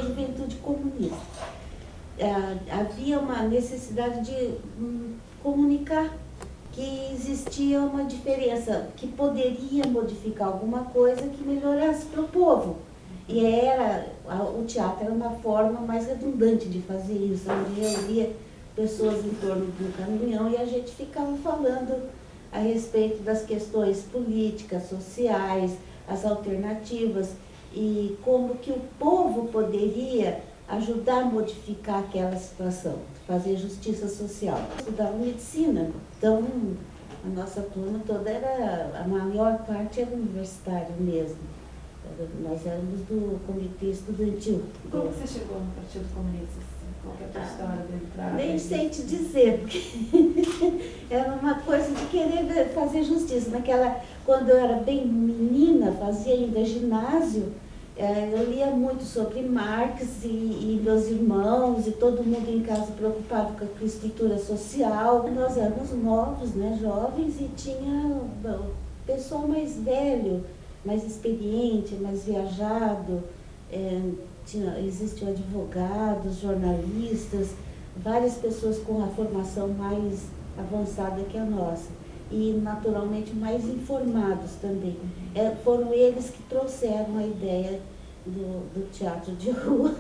juventude comunista. Havia uma necessidade de comunicar que existia uma diferença, que poderia modificar alguma coisa que melhorasse para o povo. E o teatro era uma forma mais redundante de fazer isso, onde reunia pessoas em torno do caminhão e a gente ficava falando a respeito das questões políticas, sociais, as alternativas e como que o povo poderia ajudar a modificar aquela situação, fazer justiça social. Eu estudava medicina, então a nossa turma toda a maior parte era universitária mesmo. Nós éramos do comitê estudantil. Como você chegou no Partido Comunista? Qual que é a tua história de entrada? Nem sei te dizer, porque era uma coisa de querer fazer justiça. Quando eu era bem menina, fazia ainda ginásio, eu lia muito sobre Marx e meus irmãos e todo mundo em casa preocupado com a estrutura social. Nós éramos novos, né, jovens, e tinha o pessoal mais velho, mais experiente, mais viajado. Existiam advogados, jornalistas, várias pessoas com a formação mais avançada que a nossa e naturalmente mais informados também. Foram eles que trouxeram a ideia do teatro de rua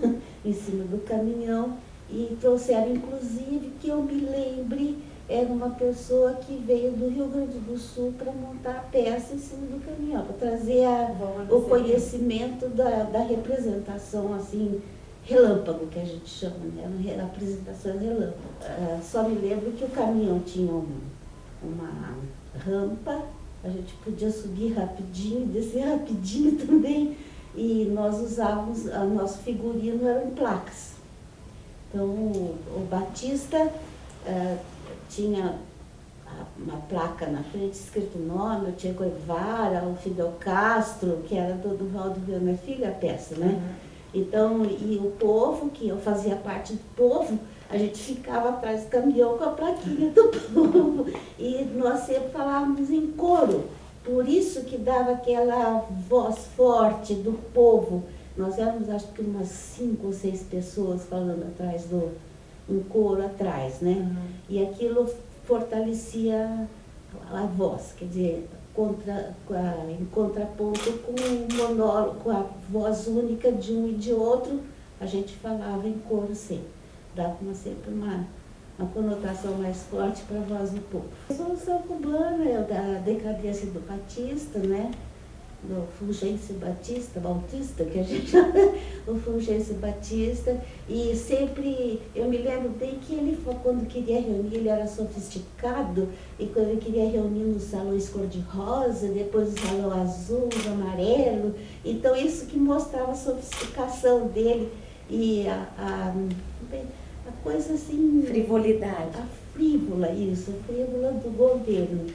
em cima do caminhão e trouxeram inclusive, que eu me lembre, era uma pessoa que veio do Rio Grande do Sul para montar a peça em cima do caminhão, para trazer o conhecimento da representação, assim, relâmpago, que a gente chama, né? Apresentações relâmpago. Só me lembro que o caminhão tinha uma rampa, a gente podia subir rapidinho, descer rapidinho também, e nós usávamos, o nosso figurino eram placas. Então, o Batista tinha uma placa na frente escrito o nome, o Che Guevara, o Fidel Castro, que era do Valdo Viana Filho, a peça, né? Então, e o povo, que eu fazia parte do povo, a gente ficava atrás do caminhão com a plaquinha do povo. E nós sempre falávamos em coro, por isso que dava aquela voz forte do povo. Nós éramos, acho que umas 5 ou 6 pessoas falando atrás um coro atrás, né? E aquilo fortalecia a voz, quer dizer, em contraponto com o monólogo, com a voz única de um e de outro, a gente falava em coro sempre. Dava sempre uma conotação mais forte para a voz do povo. A Revolução Cubana é da decadência do Batista, né? Do Fulgêncio Bautista, que a gente chama, o Fulgêncio Batista, e sempre, eu me lembro bem que ele, quando queria reunir, ele era sofisticado, e quando ele queria reunir nos salões cor-de-rosa, depois o salão azul, amarelo, então isso que mostrava a sofisticação dele, e a coisa assim... Frivolidade. A frívola do governo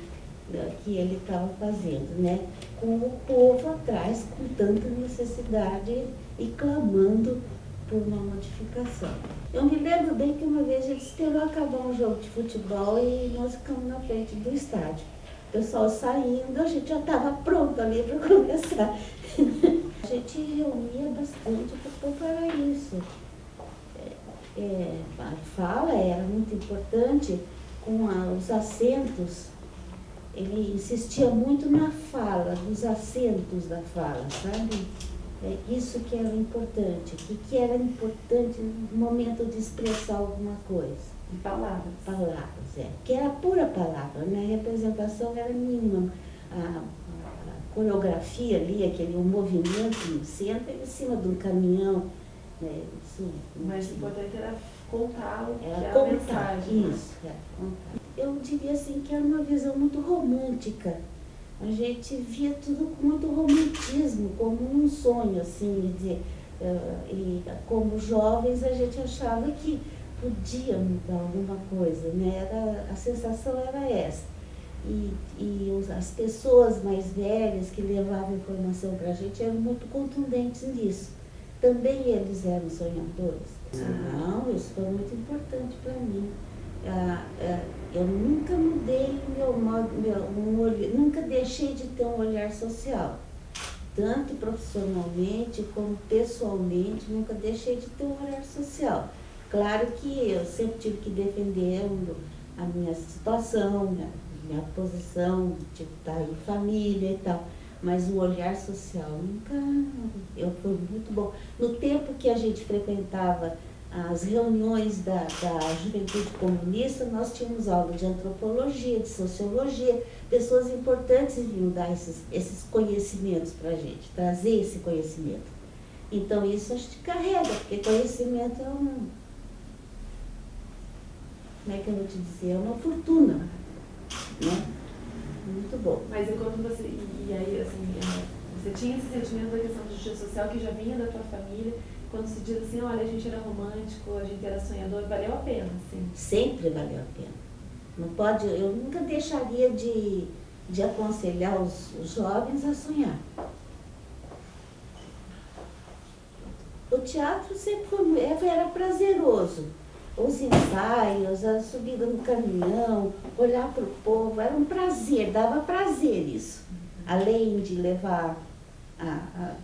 que ele estava fazendo, né? Com o povo atrás, com tanta necessidade e clamando por uma modificação. Eu me lembro bem que uma vez ele esperou acabar um jogo de futebol e nós ficamos na frente do estádio. O pessoal saindo, a gente já estava pronto ali para começar. A gente reunia bastante, porque o povo era isso. A fala era muito importante, com os acentos. Ele insistia muito na fala, nos acentos da fala, sabe? Isso que era importante. O que era importante no momento de expressar alguma coisa? Palavras. Palavras, que era pura palavra, né? A representação era mínima. A coreografia ali, o movimento no centro, em cima de um caminhão, né? Isso, o mais importante era contar o que era a contar, mensagem. isso, era contar. Eu diria assim que era uma visão muito romântica. A gente via tudo com muito romantismo, como um sonho, assim, e como jovens a gente achava que podia mudar alguma coisa, né? A sensação era essa. As pessoas mais velhas que levavam informação para a gente eram muito contundentes nisso. Também eles eram sonhadores. Não, isso foi muito importante para mim. Eu nunca mudei nunca deixei de ter um olhar social. tanto profissionalmente como pessoalmente, nunca deixei de ter um horário social. Claro que eu sempre tive que defender a minha situação, minha posição, de estar em família e tal, mas o olhar social nunca, foi muito bom. No tempo que a gente frequentava as reuniões da Juventude Comunista, nós tínhamos aula de antropologia, de sociologia, pessoas importantes vinham dar esses conhecimentos para a gente, trazer esse conhecimento. Então isso a gente carrega, porque conhecimento como é que eu vou te dizer, é uma fortuna, né? Muito bom. Mas e quando você, e aí assim, você tinha esse sentimento da questão da justiça social que já vinha da tua família, quando se diz assim, olha, a gente era romântico, a gente era sonhador, valeu a pena, assim? Sempre valeu a pena. Não pode, eu nunca deixaria de aconselhar os jovens a sonhar. O teatro sempre era prazeroso. Os ensaios, a subida no caminhão, olhar para o povo, era um prazer, dava prazer isso. Além de levar,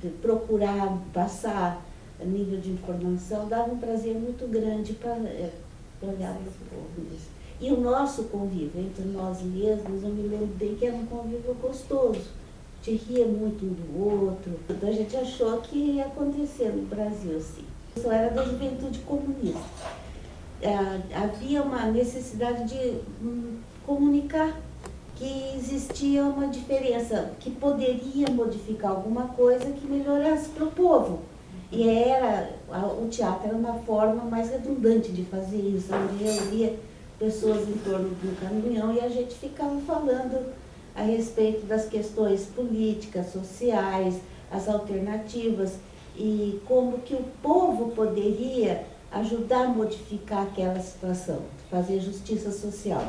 de procurar passar nível de informação, dava um prazer muito grande para olhar para o povo. E o nosso convívio entre nós mesmos, eu me lembro bem que era um convívio gostoso. A gente ria muito um do outro. Então a gente achou que ia acontecer no Brasil, assim. Isso era da Juventude Comunista. Havia uma necessidade de comunicar que existia uma diferença, que poderia modificar alguma coisa que melhorasse para o povo. E o teatro era uma forma mais redundante de fazer isso, onde reunia pessoas em torno do caminhão e a gente ficava falando a respeito das questões políticas, sociais, as alternativas e como que o povo poderia ajudar a modificar aquela situação, fazer justiça social.